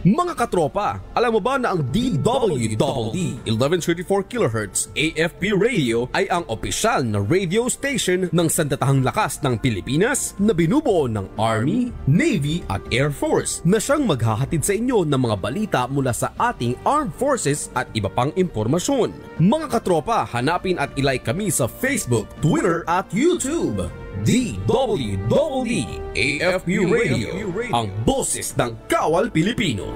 Mga katropa, alam mo ba na ang DWDD 1134 kHz AFP Radio ay ang opisyal na radio station ng sandatahang lakas ng Pilipinas na binubuo ng Army, Navy at Air Force na siyang maghahatid sa inyo ng mga balita mula sa ating Armed Forces at iba pang impormasyon. Mga katropa, hanapin at ilike kami sa Facebook, Twitter at YouTube. DWDD AFP Radio, ang boses ng Kawal Pilipino.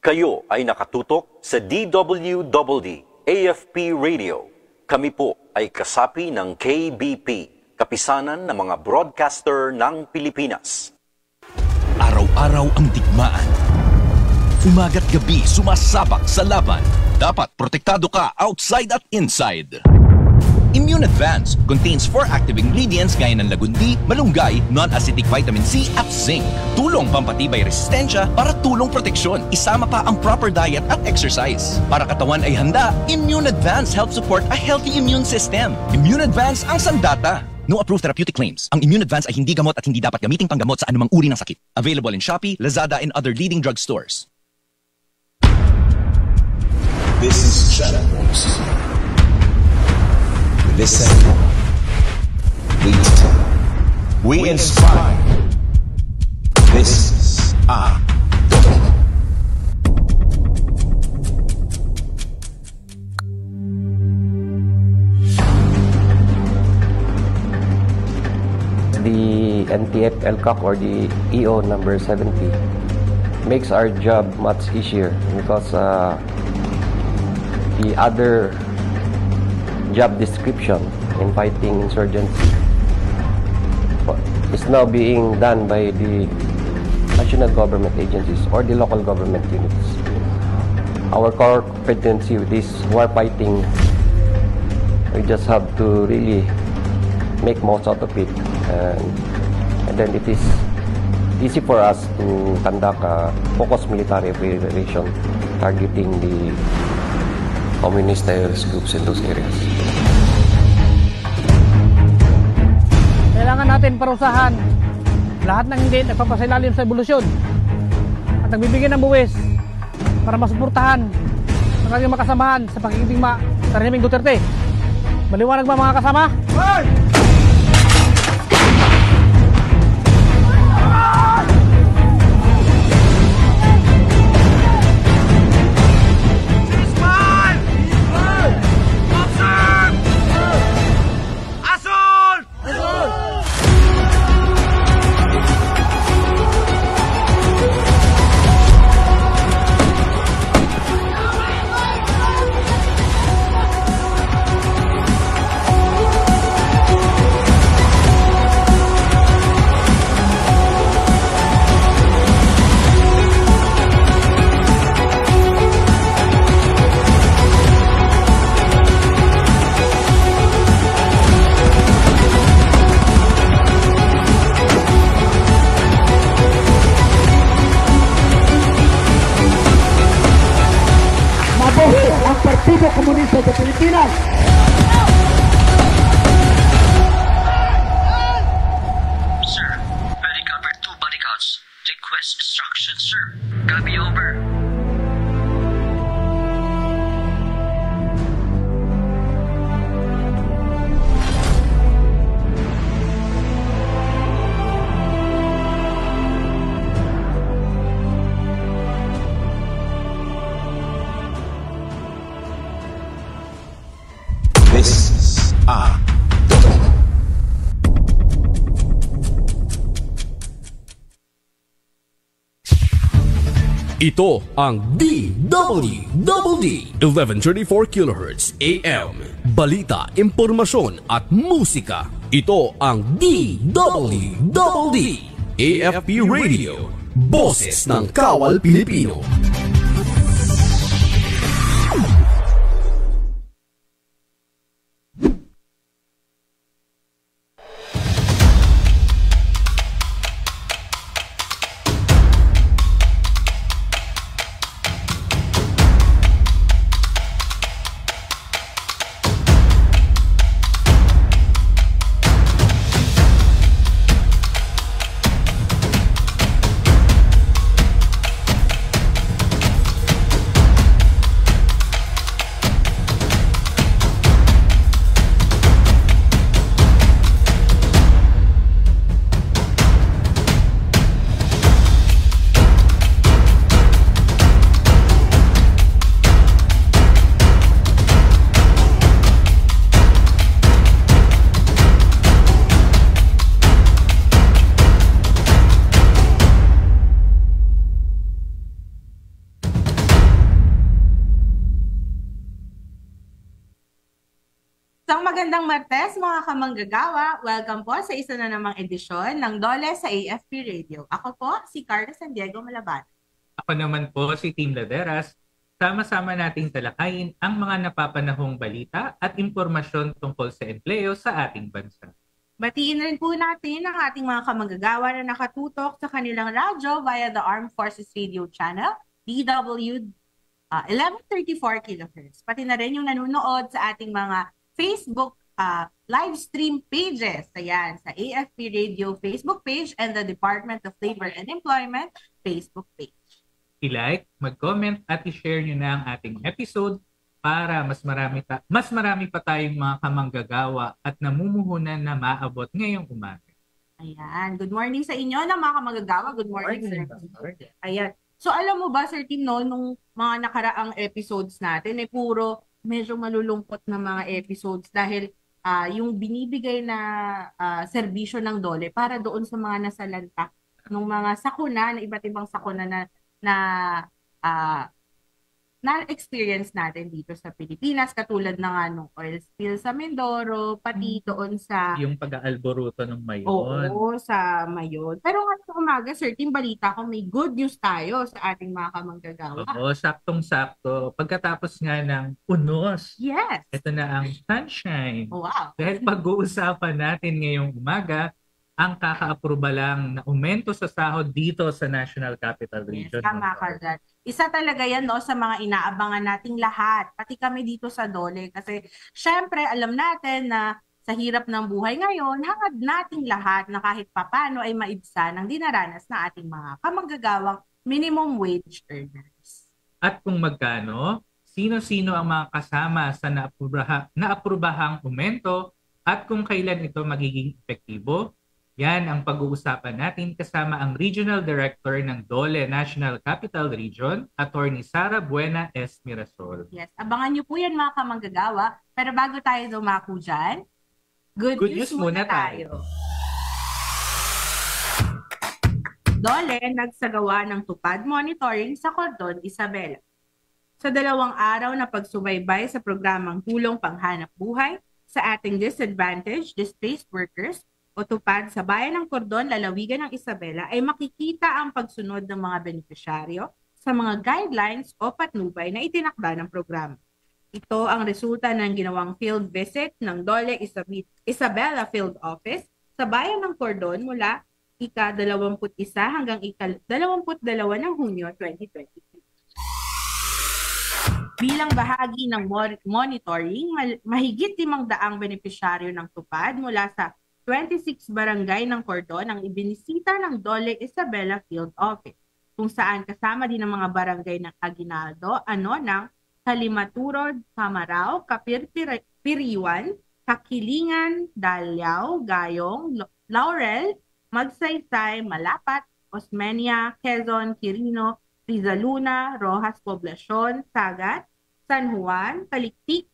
Kayo ay nakatutok sa DWDD AFP Radio. Kami po ay kasapi ng KBP, Kapisanan ng mga Broadcaster ng Pilipinas. Araw-araw ang digmaan. Umaga't gabi sumasabak sa laban. Dapat protektado ka outside at inside. Immune Advance contains 4 active ingredients gaya ng lagundi, malunggay, non-acidic vitamin C at zinc. Tulong pampatibay resistensya para tulong proteksyon. Isama pa ang proper diet at exercise. Para katawan ay handa, Immune Advance helps support a healthy immune system. Immune Advance ang sandata. No approved therapeutic claims. Ang Immune Advance ay hindi gamot at hindi dapat gamiting panggamot sa anumang uri ng sakit. Available in Shopee, Lazada, and other leading drug stores. This is Channel Voice. We listen, we tell, we inspire. This is the NTF-LCAC or the EO number 70 makes our job much easier because the other job description in fighting insurgency is now being done by the national government agencies or the local government units. Our core competency with this war fighting, we just have to really make most out of it, and then it is easy for us to conduct a focused military operation targeting the communist terrorist groups in those areas. Kailangan natin parusahan lahat ng hindi nagpapasilalim sa ebolusyon at nagbibigay ng buwis para masuportahan ang ating makasamahan sa pakikitigma sa rehimeng Duterte. Maliwanag ba mga kasama? Hey! Partido Comunista de Pilipinas. Sir, ready cover 2 body counts. Request instructions, sir. Copy over. Ito ang DWDD 1134 kHz AM. Balita, impormasyon at musika. Ito ang DWDD AFP Radio. Boses ng Kawal Pilipino. Isang magandang Martes mga kamanggagawa. Welcome po sa isa na namang edisyon ng Dole sa AFP Radio. Ako po si Carla San Diego Malaban. Ako naman po si Team Laderas. Sama-sama nating talakayin ang mga napapanahong balita at impormasyon tungkol sa empleo sa ating bansa. Batiin rin po natin ang ating mga kamanggagawa na nakatutok sa kanilang radyo via the Armed Forces Radio Channel, DW 1134 kHz. Pati na rin yung nanonood sa ating mga Facebook live stream pages. Ayan, sa AFP Radio Facebook page and the Department of Labor and Employment Facebook page. I-like, mag-comment at i-share nyo na ang ating episode para mas marami pa tayong mga kamanggagawa at namumuhunan na maabot ngayong umaga. Ayan, good morning sa inyo na mga kamanggagawa. Good morning, sir. Ayan. So alam mo ba, Sir Tim, no, nung mga nakaraang episodes natin, puro medyo malulungkot na mga episodes dahil yung binibigay na serbisyo ng DOLE para doon sa mga nasalanta ng mga sakuna, na iba't ibang sakuna na-experience natin dito sa Pilipinas, katulad ng oil spill sa Mindoro, pati doon sa... Yung pag-aalboruto ng Mayon. Oo, sa Mayon. Pero ngayong umaga, Sir Tim, balita ko may good news tayo sa ating mga kamanggagawa. Oo, saktong-sakto. Pagkatapos nga ng unos, yes, ito na ang sunshine. Wow. Dahil pag-uusapan natin ngayong umaga, ang kaka-aproba lang na aumento sa sahod dito sa National Capital Region. Yes, tama ka dyan. Isa talaga yan, no, sa mga inaabangan nating lahat, pati kami dito sa DOLE. Kasi syempre, alam natin na sa hirap ng buhay ngayon, hangad nating lahat na kahit papano ay maibsan ang dinaranas na ating mga kamanggagawang minimum wage earners. At kung magkano, sino-sino ang mga kasama sa naaprubahang aumento at kung kailan ito magiging epektibo, yan ang pag-uusapan natin kasama ang Regional Director ng DOLE National Capital Region, Attorney Sara Buena S. Mirasol. Yes, abangan niyo po yan mga kamanggagawa. Pero bago tayo dumako dyan, good news muna tayo. DOLE nagsagawa ng tupad monitoring sa Cordon Isabela. Sa 2 araw na pagsubaybay sa programang Tulong Panghanap Buhay sa ating disadvantaged displaced workers, o tupad sa bayan ng Cordon, lalawigan ng Isabela, ay makikita ang pagsunod ng mga benepisyaryo sa mga guidelines o patnubay na itinakda ng programa. Ito ang resulta ng ginawang field visit ng DOLE Isabela Field Office sa bayan ng Cordon mula ika-21 hanggang ika-22 ng Hunyo 2023. Bilang bahagi ng monitoring, mahigit 500 benepisyaryo ng tupad mula sa 26 barangay ng Cordon ang ibinisita ng DOLE Isabela Field Office, kung saan kasama din ang mga barangay ng Aguinaldo, Anonang, Kalimaturod, Camarao, Kapirpiriwan, Kakilingan, Dalyao, Gayong, Laurel, Magsaysay, Malapat, Osmeña, Quezon, Quirino, Rizaluna, Rojas Poblacion, Sagat, San Juan, Taliktik,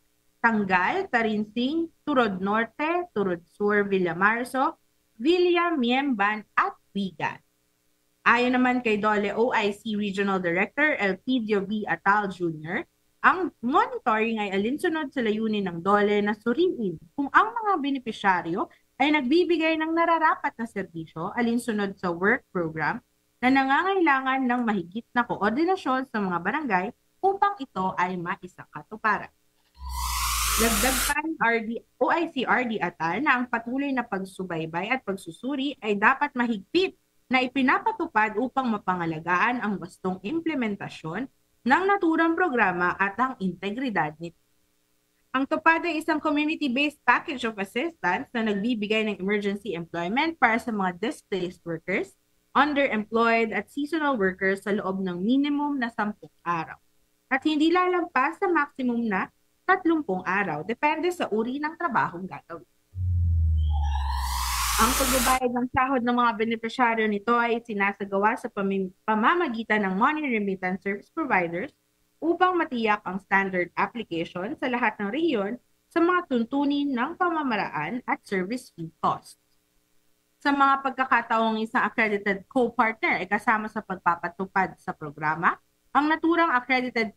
Tanggal, Tarinsing, Turod Norte, Turod Sur, Villamarzo, Villa Miemban at Vigan. Ayon naman kay DOLE OIC Regional Director Elpidio V. Atal Jr., ang monitoring ay alinsunod sa layunin ng DOLE na suriin kung ang mga benepisyaryo ay nagbibigay ng nararapat na serbisyo alinsunod sa work program na nangangailangan ng mahigit na koordinasyon sa mga barangay upang ito ay maisakatuparan. Dagdag pa ng OIC RD Atal na ang patuloy na pagsubaybay at pagsusuri ay dapat mahigpit na ipinapatupad upang mapangalagaan ang wastong implementasyon ng naturang programa at ang integridad nito. Ang tupad ay isang community-based package of assistance na nagbibigay ng emergency employment para sa mga displaced workers, underemployed at seasonal workers sa loob ng minimum na 10 araw. At hindi lalampas sa maximum na 30 araw, depende sa uri ng trabahong gagawin. Ang pagbabayad ng sahod ng mga benepisyaryo nito ay sinasagawa sa pamamagitan ng money remittance service providers upang matiyak ang standard application sa lahat ng rehiyon sa mga tuntunin ng pamamaraan at service fee costs. Sa mga pagkakataong isang accredited co-partner ay kasama sa pagpapatupad sa programa, ang naturang accredited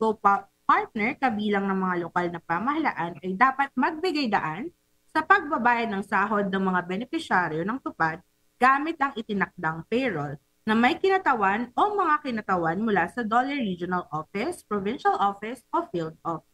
partner kabilang ng mga lokal na pamahalaan ay dapat magbigay daan sa pagbabayad ng sahod ng mga benepisyaryo ng tupad gamit ang itinakdang payroll na may kinatawan o mga kinatawan mula sa Dole Regional Office, Provincial Office o Field Office.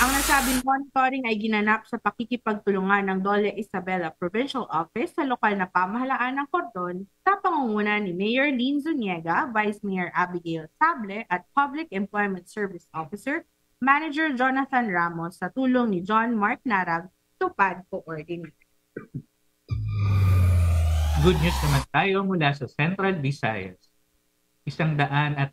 Ang nasabing monitoring ay ginanap sa pakikipagtulungan ng Dole Isabela Provincial Office sa lokal na pamahalaan ng Cordon sa pangunguna ni Mayor Lynn Zuniega, Vice Mayor Abigail Sable at Public Employment Service Officer Manager Jonathan Ramos sa tulong ni John Mark Narag, Tupad Coordinator. Good news naman tayo mula sa Central Visayas. 169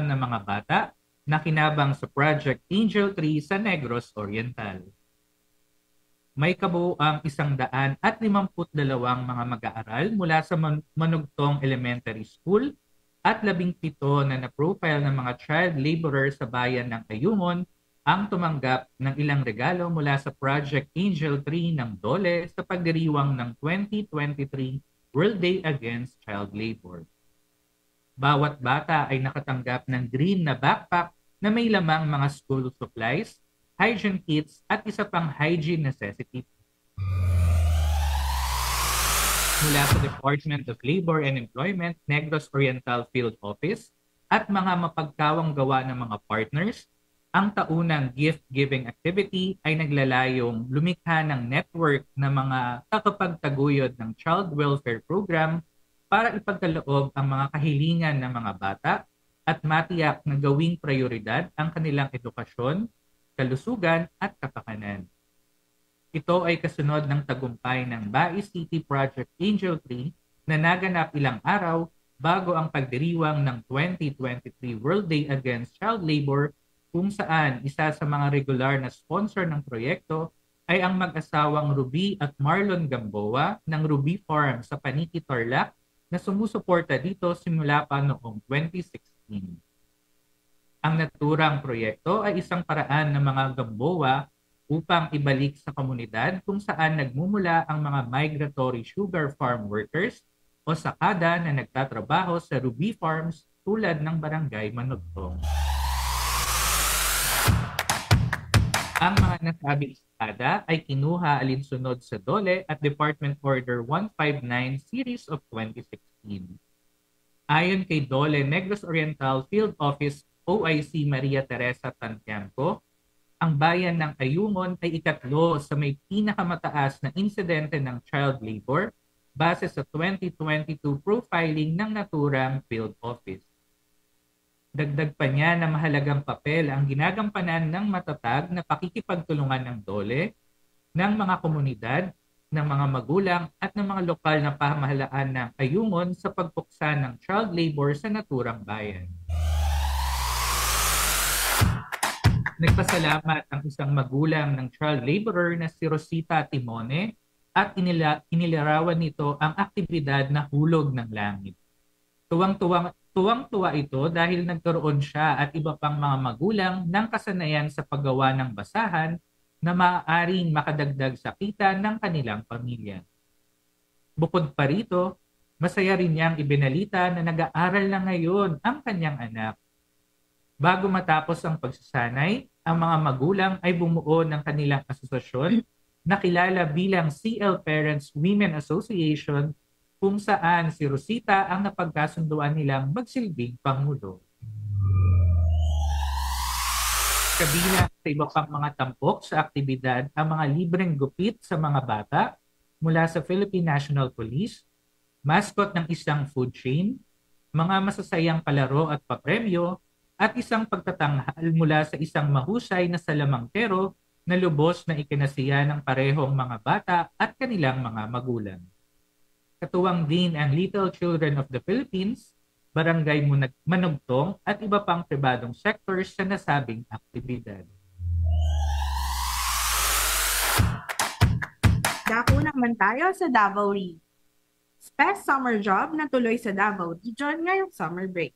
na mga bata na kinabang sa Project Angel 3 sa Negros Oriental. May kabuuang 152 mga mag-aaral mula sa Manugtong Elementary School at 17 na na-profile ng mga child laborer sa bayan ng Ayungon ang tumanggap ng ilang regalo mula sa Project Angel 3 ng Dole sa pagdiriwang ng 2023 World Day Against Child Labor. Bawat bata ay nakatanggap ng green na backpack na may lamang mga school supplies, hygiene kits at isa pang hygiene necessity. Mula sa Department of Labor and Employment, Negros Oriental Field Office at mga mapagkawang gawa ng mga partners, ang taunang gift-giving activity ay naglalayong lumikha ng network ng mga takapagtaguyod ng Child Welfare Program para ipagkaloob ang mga kahilingan ng mga bata at matiyak na gawing prioridad ang kanilang edukasyon, kalusugan at kapakanan. Ito ay kasunod ng tagumpay ng Bai City Project Angel 3 na naganap ilang araw bago ang pagdiriwang ng 2023 World Day Against Child Labor, kung saan isa sa mga regular na sponsor ng proyekto ay ang mag-asawang Ruby at Marlon Gamboa ng Ruby Farm sa Paniki, Tarlac na sumusuporta dito simula pa noong 2016. Ang naturang proyekto ay isang paraan ng mga Gamboa upang ibalik sa komunidad kung saan nagmumula ang mga migratory sugar farm workers o sakada na nagtatrabaho sa Ruby Farms tulad ng Barangay Manugtong. Ang mga nasabing sakada ay kinuha alinsunod sa Dole at Department Order 159 Series of 2016. Ayon kay Dole Negros Oriental Field Office OIC Maria Teresa Tantiangco, ang bayan ng Ayungon ay ikatlo sa may pinakamataas na insidente ng child labor base sa 2022 profiling ng naturang field office. Dagdag pa niya na mahalagang papel ang ginagampanan ng matatag na pakikipagtulungan ng Dole, ng mga komunidad, ng mga magulang at ng mga lokal na pamahalaan ng Ayungon sa pagpuksa ng child labor sa naturang bayan. Nagpasalamat ang isang magulang ng child laborer na si Rosita Timone at inilarawan nito ang aktibidad na hulog ng langit. Tuwang-tuwa ito dahil nagkaroon siya at iba pang mga magulang ng kasanayan sa paggawa ng basahan na maaaring makadagdag sa kita ng kanilang pamilya. Bukod pa rito, masaya rin niyang ibinalita na nag-aaral na ngayon ang kanyang anak. Bago matapos ang pagsasanay, ang mga magulang ay bumuo ng kanilang asosasyon na kilala bilang CL Parents Women Association, kung saan si Rosita ang napagkasunduan nilang magsilbing pangulo. Kabilang sa iba pang mga tampok sa aktibidad ang mga libreng gupit sa mga bata mula sa Philippine National Police, mascot ng isang food chain, mga masasayang palaro at papremyo, at isang pagtatanghal mula sa isang mahusay na salamangkero na lubos na ikinasiya ng parehong mga bata at kanilang mga magulang. Katuwang din ang Little Children of the Philippines, Barangay Manugtong at iba pang pribadong sectors sa nasabing aktibidad. Dako naman tayo sa Davao Region. Best summer job na tuloy sa Davao Region ngayong summer break.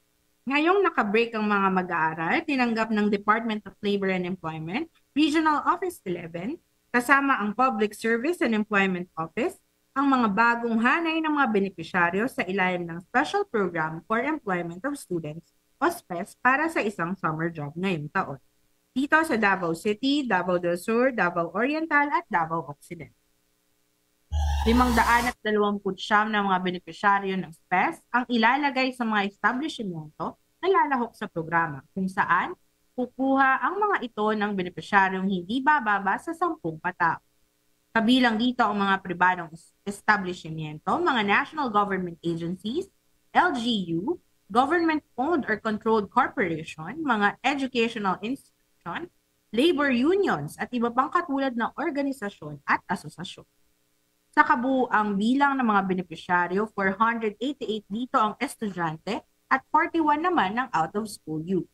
Ngayong naka-break ang mga mag-aaral, tinanggap ng Department of Labor and Employment, Regional Office 11, kasama ang Public Service and Employment Office, ang mga bagong hanay ng mga benepisyaryo sa ilalim ng Special Program for Employment of Students o SPES para sa isang summer job ngayong taon. Dito sa Davao City, Davao del Sur, Davao Oriental at Davao Occidental. 529 na mga benepisyaryo ng SPES ang ilalagay sa mga establishmento na lalahok sa programa kung saan kukuha ang mga ito ng benepisyaryong hindi bababa sa 10 katao. Kabilang dito ang mga pribadong establishmento, mga national government agencies, LGU, government-owned or controlled corporation, mga educational institution, labor unions at iba pang katulad na organisasyon at asosasyon. Sa kabuuang bilang ng mga benepisyaryo, 488 dito ang estudyante at 41 naman ng out-of-school youth.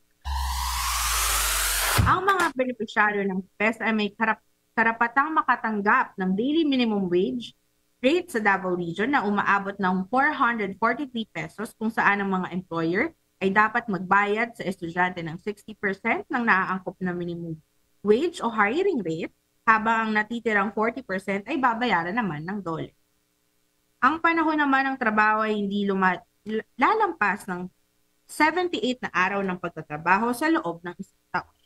Ang mga benepisyaryo ng SPES ay may karapatang makatanggap ng daily minimum wage rate sa Davao Region na umaabot ng 443 pesos kung saan ang mga employer ay dapat magbayad sa estudyante ng 60% ng naaangkop na minimum wage o hiring rate, habang ang natitirang 40% ay babayaran naman ng DOLE. Ang panahon naman ng trabaho ay hindi lalampas ng 78 na araw ng pagtatrabaho sa loob ng isang taon.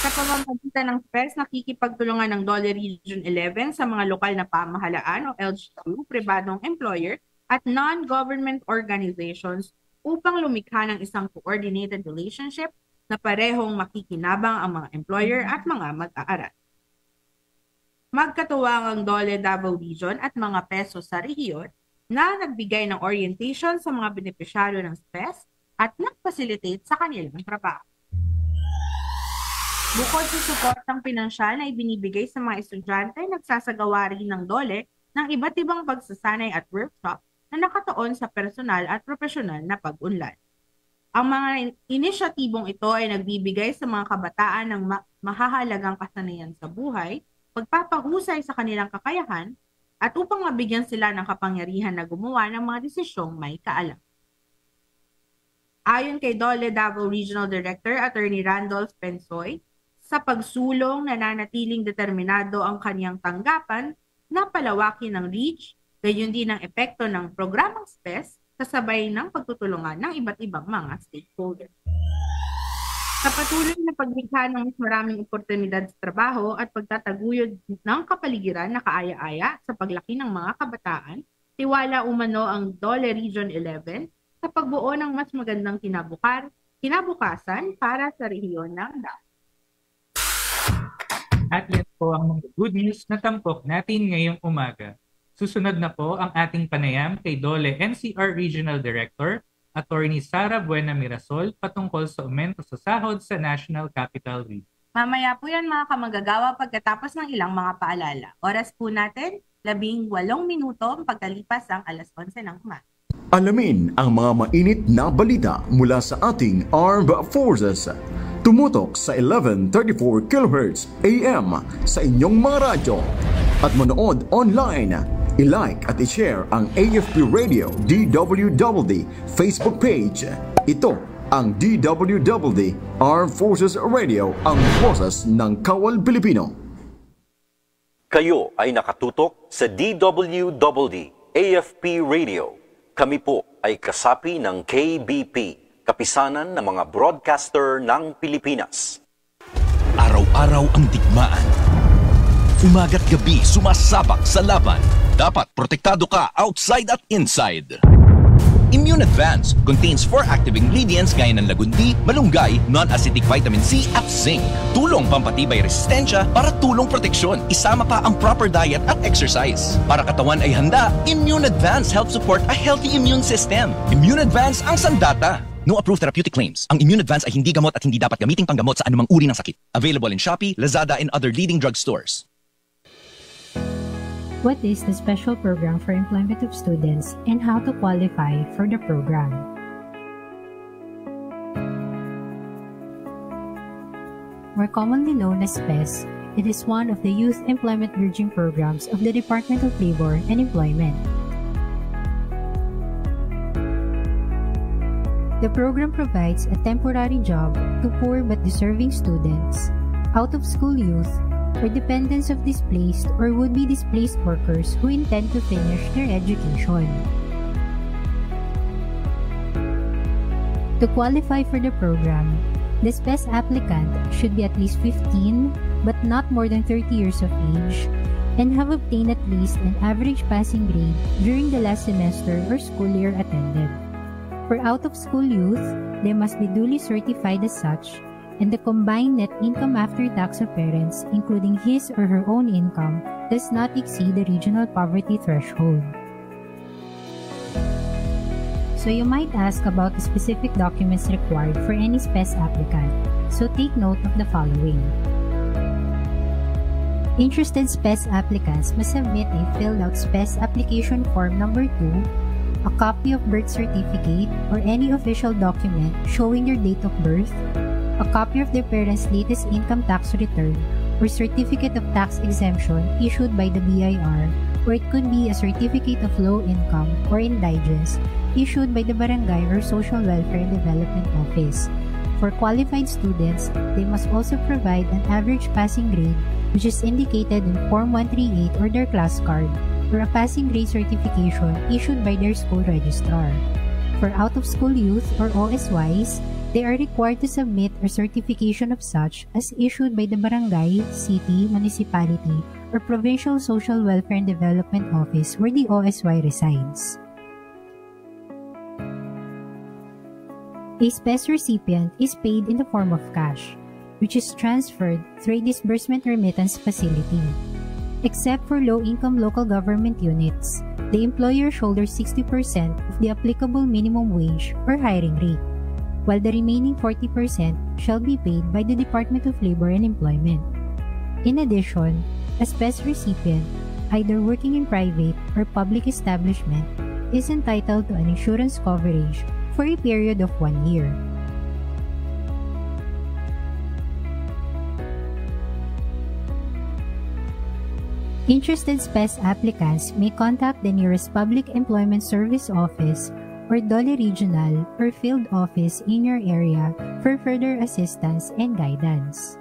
Sa pamamagitan ng SPES, nakikipagtulungan ng DOLE Region 11 sa mga lokal na pamahalaan o LGU, pribadong employer at non-government organizations upang lumikha ng isang coordinated relationship na parehong makikinabang ang mga employer at mga mag-aaral. Magkatuwang ang DOLE Davao Region at mga PESO sa rehiyon na nagbigay ng orientation sa mga benepisyaryo ng SPES at nag-facilitate sa kanilang trabaho. Bukod sa suportang pinansyal na ibinibigay sa mga estudyante, nagsasagawa rin ng DOLE ng iba't ibang pagsasanay at workshop na nakatuon sa personal at profesional na pag-unlad. Ang mga inisyatibong ito ay nagbibigay sa mga kabataan ng mahahalagang kasanayan sa buhay, pagpapahusay sa kanilang kakayahan, at upang mabigyan sila ng kapangyarihan na gumawa ng mga desisyong may kaalam. Ayon kay DOLE Davao Regional Director Attorney Randolph Pensoy, sa pagsulong nananatiling determinado ang kanyang tanggapan na palawakin ng reach, gayon din ang epekto ng programang SPES kasabay ng pagtutulungan ng iba't ibang mga stakeholders. Sa patuloy na paglikha ng mas maraming oportunidad sa trabaho at pagtataguyod ng kapaligiran na kaaya-aya sa paglaki ng mga kabataan, tiwala umano ang DOLE Region 11 sa pagbuo ng mas magandang kinabukasan para sa rehiyon ng Davao. At yan po ang mga good news na tampok natin ngayong umaga. Susunod na po ang ating panayam kay DOLE NCR Regional Director, Attorney Sara Buena Mirasol, patungkol sa aumento sa sahod sa National Capital Region. Mamaya po yan mga kamagagawa pagkatapos ng ilang mga paalala. Oras po natin, 18 minuto pagkalipas ang alas 11 ng umaga. Alamin ang mga mainit na balita mula sa ating Armed Forces. Tumutok sa 1134 kHz AM sa inyong mga radyo at manood online. I-like at i-share ang AFP Radio DWWD Facebook page. Ito ang DWWD Armed Forces Radio, ang boses ng Kawal Pilipino. Kayo ay nakatutok sa DWWD AFP Radio. Kami po ay kasapi ng KBP, Kapisanan ng mga Broadcaster ng Pilipinas. Araw-araw ang digmaan. Umaga't gabi sumasabak sa laban. Dapat protektado ka outside at inside. Immune Advance contains 4 active ingredients gaya ng lagundi, malunggay, non-acidic vitamin C at zinc. Tulong pampatibay resistensya para tulong proteksyon. Isama pa ang proper diet at exercise. Para katawan ay handa, Immune Advance helps support a healthy immune system. Immune Advance ang sandata. No approved therapeutic claims. Ang Immune Advance ay hindi gamot at hindi dapat gamiting panggamot sa anumang uri ng sakit. Available in Shopee, Lazada, and other leading drugstores. What is the special program for employment of students and how to qualify for the program? More commonly known as SPES, it is one of the youth employment bridging programs of the Department of Labor and Employment. The program provides a temporary job to poor but deserving students, out-of-school youth, or dependents of displaced or would-be displaced workers who intend to finish their education. To qualify for the program, the SPES applicant should be at least 15 but not more than 30 years of age and have obtained at least an average passing grade during the last semester or school year attended. For out-of-school youth, they must be duly certified as such, and the combined net income after tax of parents, including his or her own income, does not exceed the regional poverty threshold. So you might ask about the specific documents required for any SPES applicant, so take note of the following. Interested SPES applicants must submit a filled-out SPES application form number 2, a copy of birth certificate or any official document showing their date of birth, a copy of their parents' latest income tax return or certificate of tax exemption issued by the BIR, or it could be a certificate of low income or indigence issued by the barangay or social welfare and development office. For qualified students, they must also provide an average passing grade which is indicated in Form 138 or their class card, or a passing grade certification issued by their school registrar. For out-of-school youth or OSYs, they are required to submit a certification of such as issued by the barangay, city, municipality, or provincial social welfare and development office where the OSY resides. A SPES recipient is paid in the form of cash, which is transferred through a disbursement remittance facility. Except for low-income local government units, the employer shoulders 60% of the applicable minimum wage or hiring rate, while the remaining 40% shall be paid by the Department of Labor and Employment. In addition, a SPES recipient, either working in private or public establishment, is entitled to an insurance coverage for a period of 1 year. Interested SPES applicants may contact the nearest Public Employment Service Office or DOLE Regional or Field Office in your area for further assistance and guidance.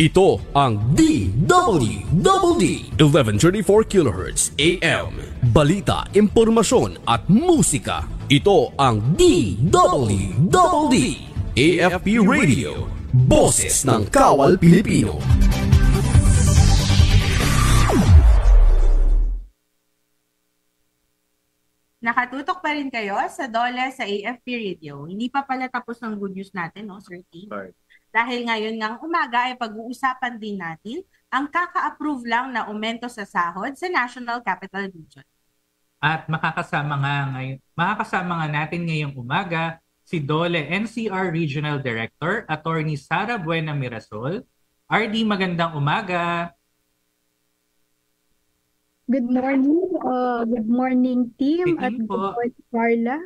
Ito ang DWDD 1134 kHz AM. Balita, impormasyon at musika. Ito ang DWDD AFP Radio. Boses ng Kawal Pilipino. Nakatutok pa rin kayo sa DOLE sa AFP Radio. Hindi pa pala tapos ng good news natin, no, Sir T? Sorry. Dahil ngayon ngang umaga ay pag-uusapan din natin ang kaka-approve lang na aumento sa sahod sa National Capital Region. At makakasama nga natin ngayong umaga si DOLE NCR Regional Director, Attorney Sara Buena Mirasol. RD, magandang umaga. Good morning team at good morning Carla.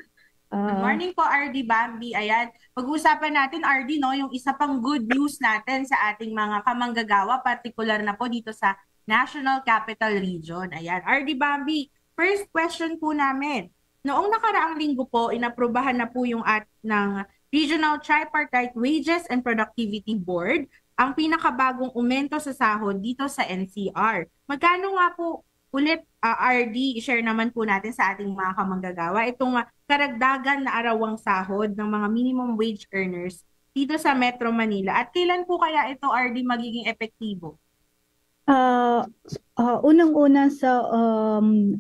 Good morning po, RD Bambi. Ayan, pag-uusapan natin, RD, no, yung isa pang good news natin sa ating mga kamanggagawa, particular na po dito sa National Capital Region. Ayan, RD Bambi, first question po namin. Noong nakaraang linggo po, inaprubahan na po yung ng Regional Tripartite Wages and Productivity Board ang pinakabagong aumento sa sahod dito sa NCR. Magkano nga po ulit, RD, i-share naman po natin sa ating mga kamanggagawa itong karagdagan na arawang sahod ng mga minimum wage earners dito sa Metro Manila. At kailan po kaya ito, RD, magiging epektibo? Unang-una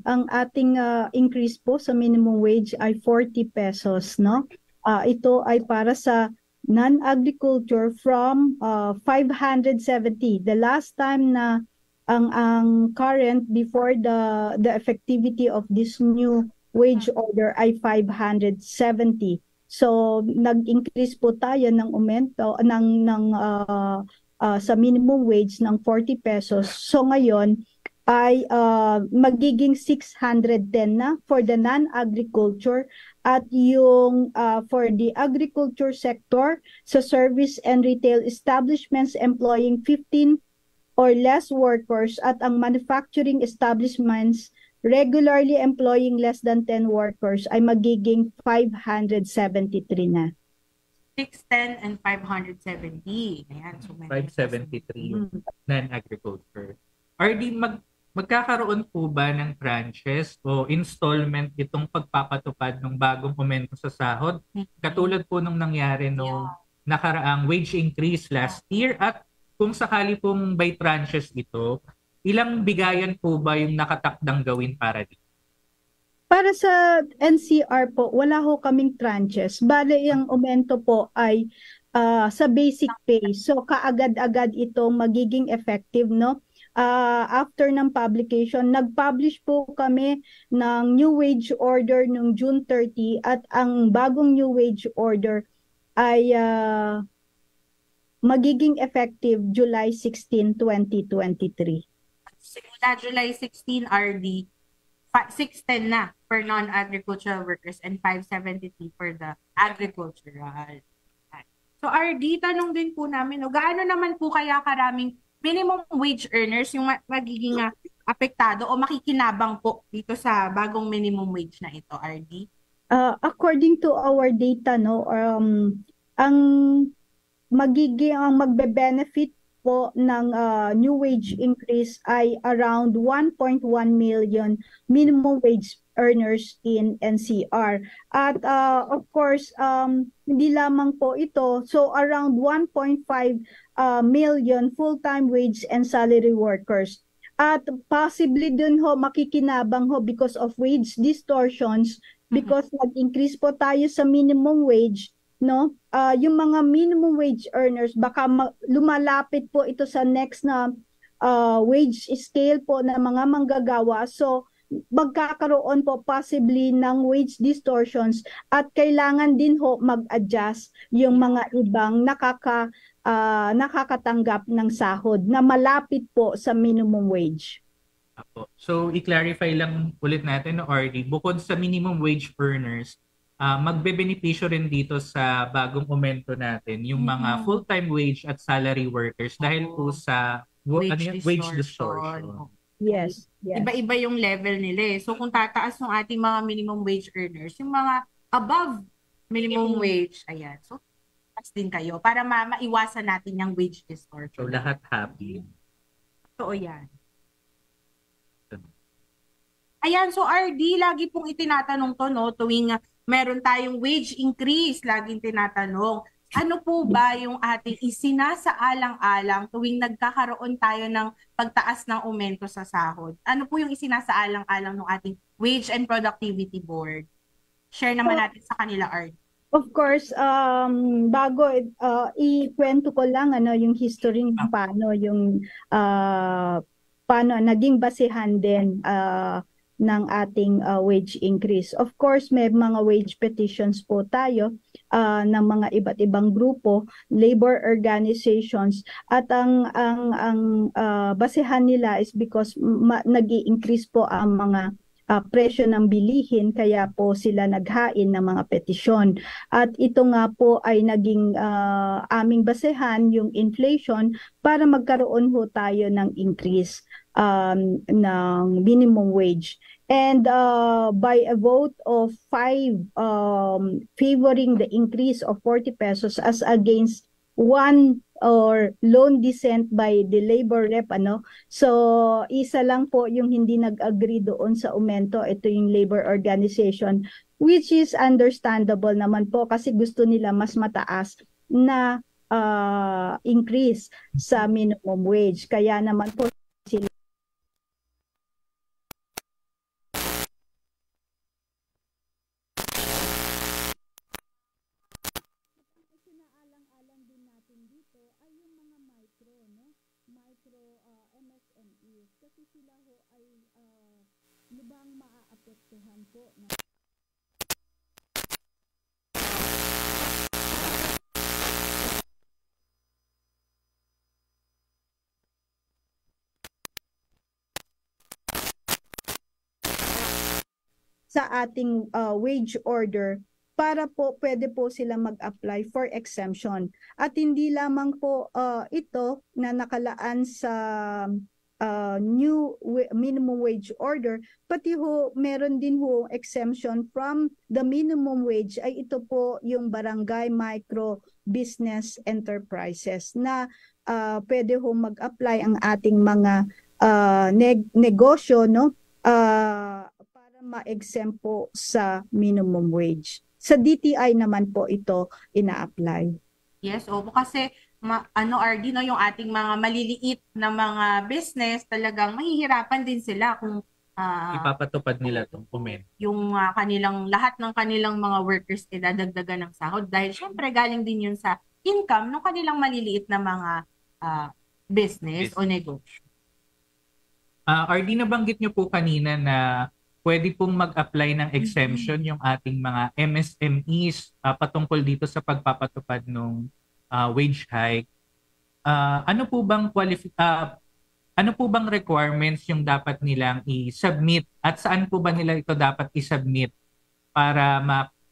ang ating increase po sa minimum wage ay 40 pesos, no? Ito ay para sa non-agriculture from 570. The last time na ang current before the effectivity of this new wage order ay 570. So nag-increase po tayo ng aumento ng sa minimum wage ng 40 pesos. So ngayon ay magiging 610 na for the non-agriculture, at yung for the agriculture sector sa service and retail establishments employing 15 or less workers, at ang manufacturing establishments regularly employing less than 10 workers ay magiging 573 na. 610 and 570. Ayan, so 573 yung non-agriculture. RD, magkakaroon po ba ng tranches o installment itong pagpapatupad ng bagong aumento sa sahod? Katulad po nung nangyari nung nakaraang wage increase last year, at kung sakali pong by tranches ito, ilang bigayan po ba yung nakatakdang gawin para dito? Para sa NCR po, wala ho kaming tranches. Bale, yung aumento po ay sa basic pay. So, kaagad-agad ito magiging effective, no? After ng publication, nag-publish po kami ng new wage order noong June 30, at ang bagong new wage order ay magiging effective July 16, 2023. Simula July 16, RD, 610 na for non-agricultural workers and 573 for the agricultural. So RD, tanong din po namin, gaano naman po kaya karaming minimum wage earners yung magiging apektado o makikinabang po dito sa bagong minimum wage na ito, RD? According to our data, no, ang magbe-benefit po ng new wage increase ay around 1.1 million minimum wage earners in NCR. At of course, hindi lamang po ito, so around 1.5 million full-time wage and salary workers. At possibly dun ho makikinabang ho because of wage distortions, because nag-increase po tayo sa minimum wage, no? Yung mga minimum wage earners, baka lumalapit po ito sa next na wage scale po ng mga manggagawa. So, magkakaroon po possibly ng wage distortions, at kailangan din ho mag-adjust yung mga ibang nakakatanggap ng sahod na malapit po sa minimum wage. So, i-clarify lang ulit natin, RD, bukod sa minimum wage earners, magbe-benepisyo rin dito sa bagong aumento natin yung mga full-time wage at salary workers dahil po sa wage distortion. Yes. Iba-iba yung level nila eh. So kung tataas ng ating mga minimum wage earners, yung mga above minimum wage, ayan. So taas din kayo para maiwasan natin yung wage distortion. So lahat happy. So yan. Ayan, so RD, lagi pong itinatanong to, no, tuwing meron tayong wage increase, laging tinatanong, ano po ba yung ating isinasaalang-alang tuwing nagkakaroon tayo ng pagtaas ng aumento sa sahod? Ano po yung isinasaalang-alang ng ating Wage and Productivity Board? Share naman natin sa kanila, RD. Of course, bago ikwento ko lang yung history ng paano naging basehan din ng ating wage increase. Of course, may mga wage petitions po tayo ng mga iba't ibang grupo, labor organizations, at ang basehan nila is because nag-i-increase po ang mga presyo ng bilihin, kaya po sila naghain ng mga petisyon. At ito nga po ay naging aming basehan, yung inflation, para magkaroon ho tayo ng increase ng minimum wage. And by a vote of 5 favoring the increase of 40 pesos as against 1 or lone dissent by the labor rep, so isa lang po yung hindi nag-agree doon sa aumento, ito yung labor organization, which is understandable naman po kasi gusto nila mas mataas na increase sa minimum wage, kaya naman po sila MSMEs, kasi sila ho ay lubang maaapektuhan po na sa ating wage order para po pwede po sila mag-apply for exemption. At hindi lamang po ito na nakalaan sa new minimum wage order, pati ho meron din ho exemption from the minimum wage ay ito po yung barangay micro business enterprises na pwede ho mag-apply ang ating mga negosyo, no, para ma-exempt po sa minimum wage. Sa DTI naman po ito ina-apply. Yes, opo, kasi RD, no, yung ating mga maliliit na mga business, talagang mahihirapan din sila kung ipapatupad nila itong comment. Yung lahat ng kanilang mga workers idadagdagan ng sahod dahil syempre galing din yun sa income ng kanilang maliliit na mga business o negosyo. RD, nabanggit nyo po kanina na pwede pong mag-apply ng exemption yung ating mga MSMEs patungkol dito sa pagpapatupad ng wage hike. Ano po bang requirements yung dapat nilang i-submit at saan po ba nila ito dapat i-submit para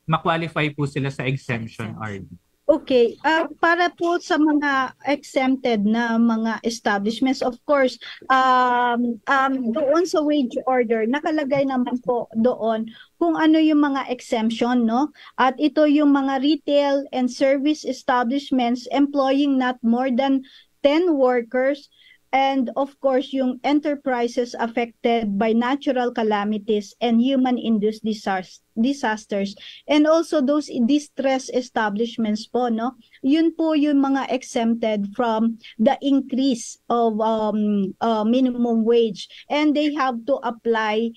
ma-qualify po sila sa exemption, RD? Okay, para po sa mga exempted na mga establishments, of course, doon sa wage order, nakalagay naman po doon kung ano yung mga exemption, no? At ito yung mga retail and service establishments employing not more than 10 workers, and of course yung enterprises affected by natural calamities and human-induced disasters, and also those distress establishments po, no, yun po yung mga exempted from the increase of minimum wage, and they have to apply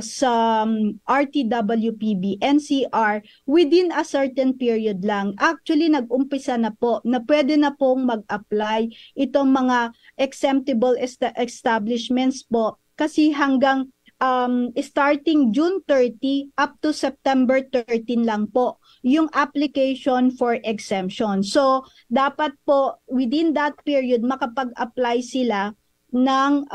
sa RTWPB NCR within a certain period lang. Actually nag-umpisa na po na pwede na pong mag-apply itong mga exemptable establishments po, kasi hanggang starting June 30 up to September 13 lang po yung application for exemption. So, dapat po within that period makapag-apply sila ng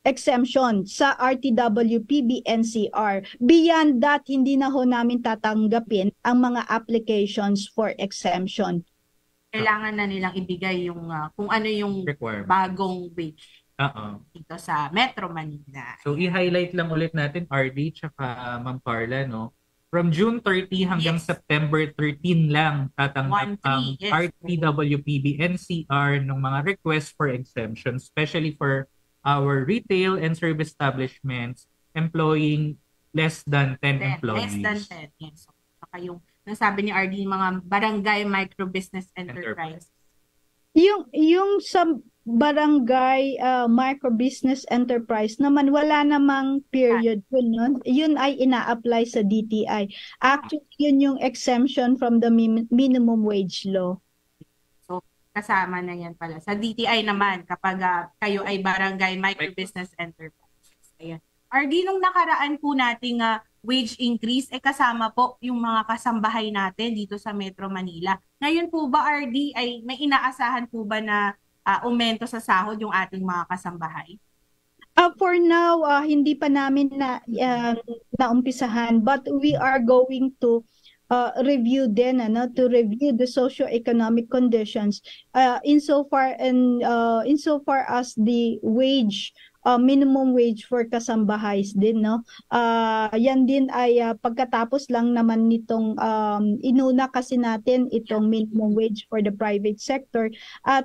exemption sa RTWPB NCR. Beyond that, hindi na ho namin tatanggapin ang mga applications for exemption. Kailangan na nilang ibigay yung kung ano yung bagong wage dito sa Metro Manila. So, i-highlight lang ulit natin, RD tsaka Ma'am Carla, no? From June 30 hanggang September 13 lang tatanggap ang RTWPB NCR ng mga requests for exemption, especially for our retail and service establishments employing less than 10 employees. Less than 10, yes. Saka yung nasabi ni RD, mga barangay micro business enterprise. Yung sa barangay micro business enterprise naman, wala namang period yun, yun ay ina-apply sa DTI. Actually, yun yung exemption from the minimum wage law. So, kasama na yan pala. Sa DTI naman, kapag kayo ay barangay micro business enterprise. Ayan. RD, nung nakaraan po nating wage increase, kasama po yung mga kasambahay natin dito sa Metro Manila. Ngayon po ba, RD, ay may inaasahan po ba na aumento sa sahod yung ating mga kasambahay? For now, hindi pa namin naumpisahan, but we are going to review din, to review the socio-economic conditions insofar as the wage minimum wage for kasambahays din, no. Yan din ay pagkatapos lang naman nitong inuna kasi natin itong minimum wage for the private sector, at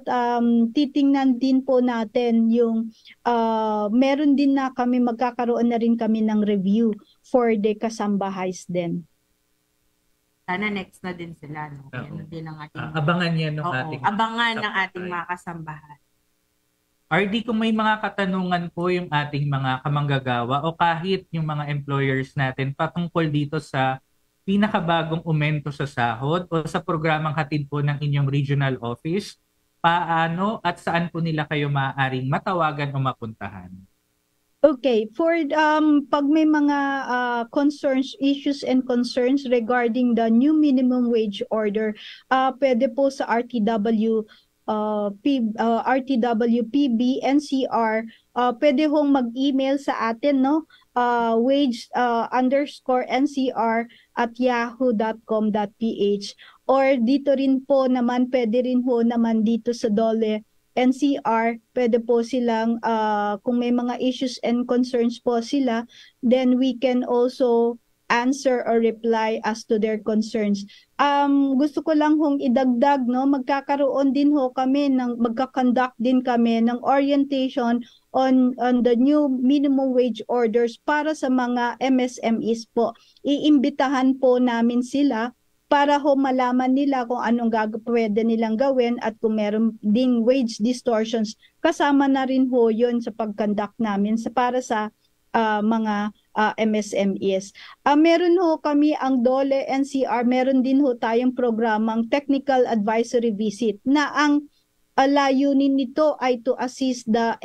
titingnan din po natin yung meron din na kami, magkakaroon na rin kami ng review for the kasambahays din. Sana next na din sila, no. Yan din ang ating abangan yan ng ating abangan ng ating mga kasambahay. RD, kung may mga katanungan po yung ating mga kamanggagawa o kahit yung mga employers natin patungkol dito sa pinakabagong aumento sa sahod o sa programang hatid po ng inyong regional office, paano at saan po nila kayo maaaring matawagan o mapuntahan? Okay, for pag may mga issues and concerns regarding the new minimum wage order, pwede po sa RTWPB NCR, pwede hong mag-email sa atin, no, wage_NCR@yahoo.com.ph, or dito rin po naman, pwede rin ho naman dito sa DOLE NCR, pwede po silang, kung may mga issues and concerns po sila, then we can also answer or reply as to their concerns. Gusto ko lang hong idagdag, no, magkakaroon din ho kami magka-conduct din kami ng orientation on the new minimum wage orders para sa mga MSMEs po. Iimbitahan po namin sila para ho malaman nila kung anong pwede nilang gawin, at kung meron ding wage distortions, kasama na rin ho yun sa pag-conduct namin para sa mga MSMEs. Meron ho kami ang DOLE NCR, meron din ho tayong programang Technical Advisory Visit na ang layunin nito ay to assist the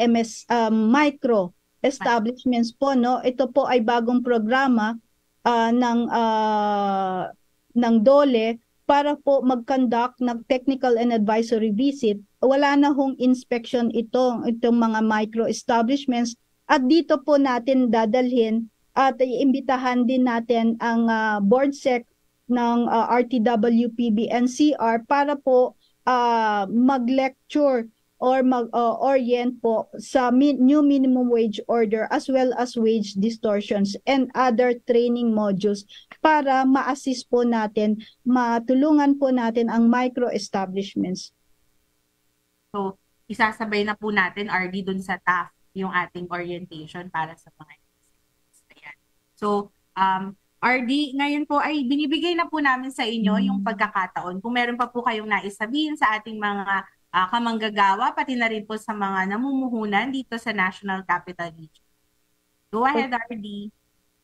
micro establishments po, no. Ito po ay bagong programa ng DOLE para po mag-conduct ng technical and advisory visit. Wala na hong inspection itong mga micro establishments, at dito po natin dadalhin at iimbitahan din natin ang board sec ng RTWPB NCR para po mag-lecture or mag-orient po sa new minimum wage order, as well as wage distortions and other training modules, para ma-assist po natin, matulungan po natin ang micro establishments. So, isasabay na po natin, RD, dun sa TAF yung ating orientation para sa mga ayan. So, RD, ngayon po ay binibigay na po namin sa inyo yung pagkakataon. Kung meron pa po kayong nais sabihin sa ating mga kamanggagawa, pati na rin po sa mga namumuhunan dito sa National Capital Region. Go ahead, RD.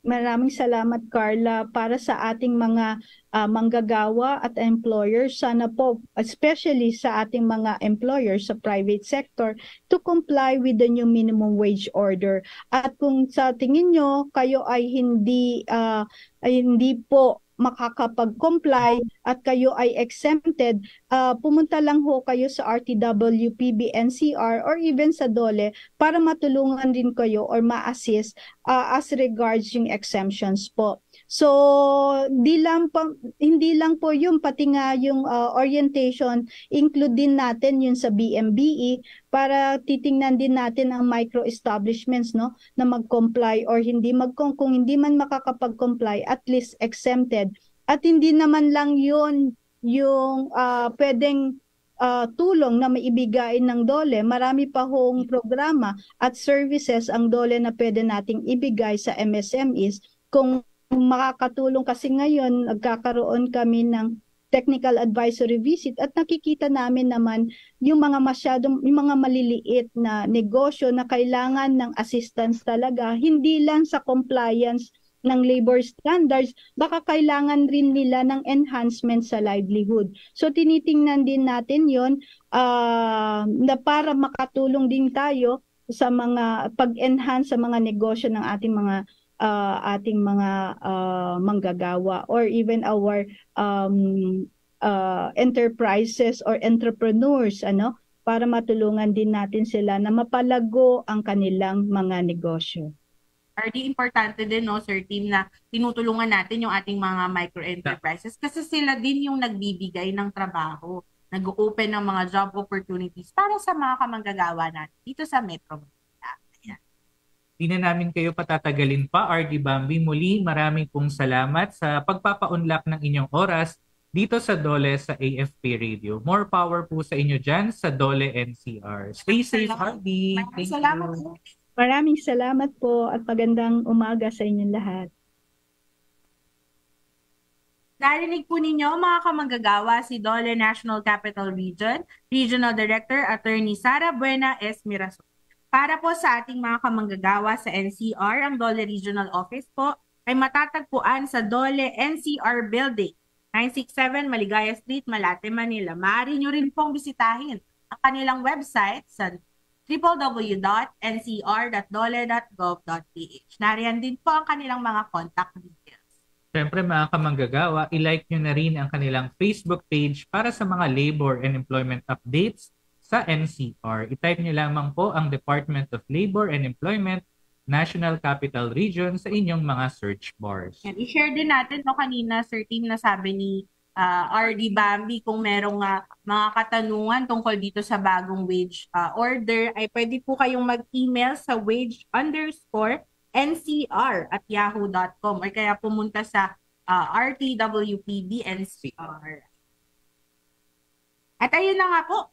Maraming salamat, Carla. Para sa ating mga manggagawa at employers, sana po, especially sa ating mga employers sa private sector, to comply with the new minimum wage order. At kung sa tingin nyo kayo ay hindi po makakapag-comply at kayo ay exempted, pumunta lang ho kayo sa RTWPB NCR or even sa DOLE para matulungan din kayo or ma-assist as regards yung exemptions po. So, hindi lang po yung pati nga yung orientation, include din natin yun sa BMBE para titingnan din natin ang micro establishments, no, na mag-comply or kung hindi man makakapag-comply, at least exempted. At hindi naman lang yun yung pwedeng tulong na maibigay ng DOLE. Marami pa hong programa at services ang DOLE na pwede nating ibigay sa MSMEs. Kung makakatulong, kasi ngayon nagkakaroon kami ng technical advisory visit at nakikita namin naman yung mga maliliit na negosyo na kailangan ng assistance talaga, hindi lang sa compliance ng labor standards, baka kailangan rin nila ng enhancement sa livelihood. So tinitingnan din natin yon na para makatulong din tayo sa mga pag-enhance sa mga negosyo ng ating mga manggagawa, or even our enterprises or entrepreneurs, para matulungan din natin sila na mapalago ang kanilang mga negosyo. RD, importante din, no, Sir Tim, na tinutulungan natin yung ating mga micro-enterprises kasi sila din yung nagbibigay ng trabaho, nag-open ng mga job opportunities para sa mga kamanggagawa natin dito sa Metro Manila. Di na namin kayo patatagalin pa, RD Bambi. Muli, maraming pong salamat sa pagpapaunlak ng inyong oras dito sa DOLE sa AFP Radio. More power po sa inyo dyan sa DOLE NCR. Stay safe, RD. Maraming salamat po at magandang umaga sa inyong lahat. Narinig po ninyo, mga kamanggagawa, si DOLE National Capital Region, Regional Director Attorney Sara Buena S. Mirason. Para po sa ating mga kamanggagawa sa NCR, ang DOLE Regional Office po ay matatagpuan sa DOLE NCR Building, 967 Maligaya Street, Malate, Manila. Maaari nyo rin pong bisitahin ang kanilang website sa www.ncr.dole.gov.ph. Nariyan din po ang kanilang mga contact details. Siyempre mga kamanggagawa, ilike nyo na rin ang kanilang Facebook page para sa mga labor and employment updates sa NCR. I-type nyo lamang po ang Department of Labor and Employment National Capital Region sa inyong mga search bars. Yan, i-share din natin kanina, Sir Tim, na sabi ni RD Bambi, kung merong mga katanungan tungkol dito sa bagong wage order, ay pwede po kayong mag-email sa wage_ncr@yahoo.com or kaya pumunta sa RTWPB-NCR. At ayun na nga po,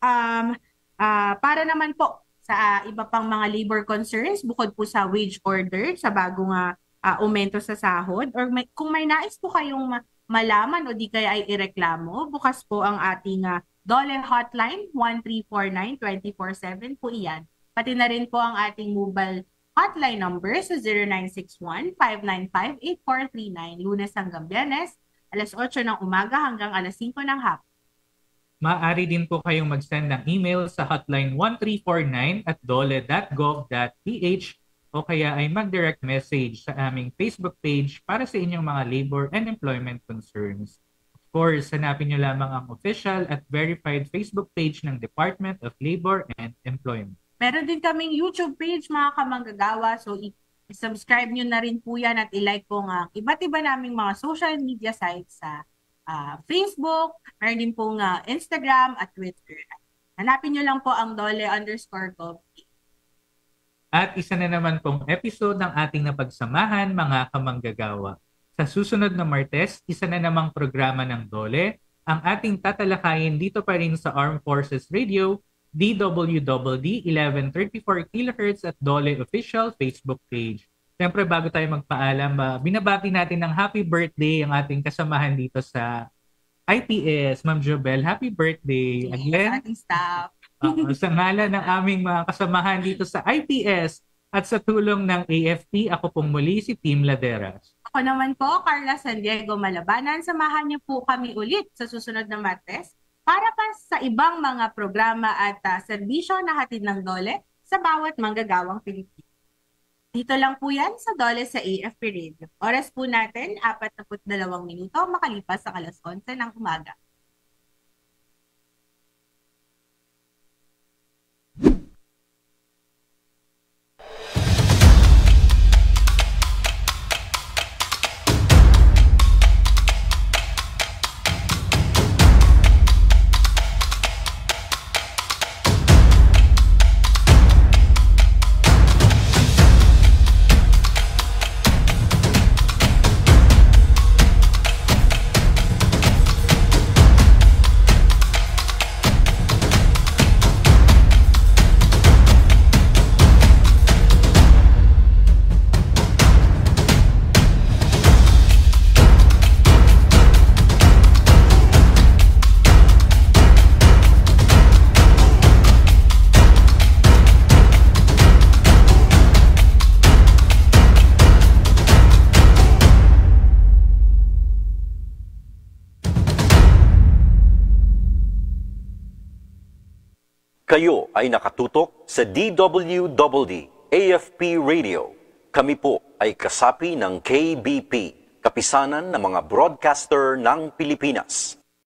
para naman po sa iba pang mga labor concerns, bukod po sa wage order, sa bagong aumento sa sahod, or kung may nais po kayong malaman o di kaya ay ireklamo, bukas po ang ating DOLE hotline, 1349 24/7 po iyan. Pati na rin po ang ating mobile hotline number sa 0961-595-8439, Lunes hanggang Biyernes, alas 8 ng umaga hanggang alas 5 ng hapon. Maaari din po kayong mag-send ng email sa hotline 1349@dole.gov.ph o kaya ay mag-direct message sa aming Facebook page para sa inyong mga labor and employment concerns. Of course, hanapin nyo lamang ang official at verified Facebook page ng Department of Labor and Employment. Meron din kaming YouTube page, mga kamanggagawa, so i-subscribe nyo na rin po yan at i-like po ang iba't iba naming mga social media sites sa Facebook, meron din pong Instagram at Twitter. Hanapin nyo lang po ang DOLE_gov. At isa na naman pong episode ng ating napagsamahan, mga kamanggagawa. Sa susunod na Martes, isa na namang programa ng DOLE ang ating tatalakayin dito pa rin sa Armed Forces Radio, DWDD 1134 kHz at DOLE official Facebook page. Siyempre, bago tayo magpaalam, binabati natin ng happy birthday ang ating kasamahan dito sa IPS. Ma'am Jobel, happy birthday. Again, ating staff. Sa ngalan ng aming mga kasamahan dito sa IPS at sa tulong ng AFP, ako pong muli si Tim Laderas. Ako naman po, Carla San Diego Malabanan. Samahan niyo po kami ulit sa susunod na Martes para pa sa ibang mga programa at serbisyo na hatid ng DOLE sa bawat manggagawang Pilipino. Dito lang po yan sa DOLE sa AFP Radio. Oras po natin, 42 minuto makalipas sa alas 11 ng umaga. Kayo ay nakatutok sa DWDD AFP Radio. Kami po ay kasapi ng KBP, Kapisanan ng mga Broadcaster ng Pilipinas.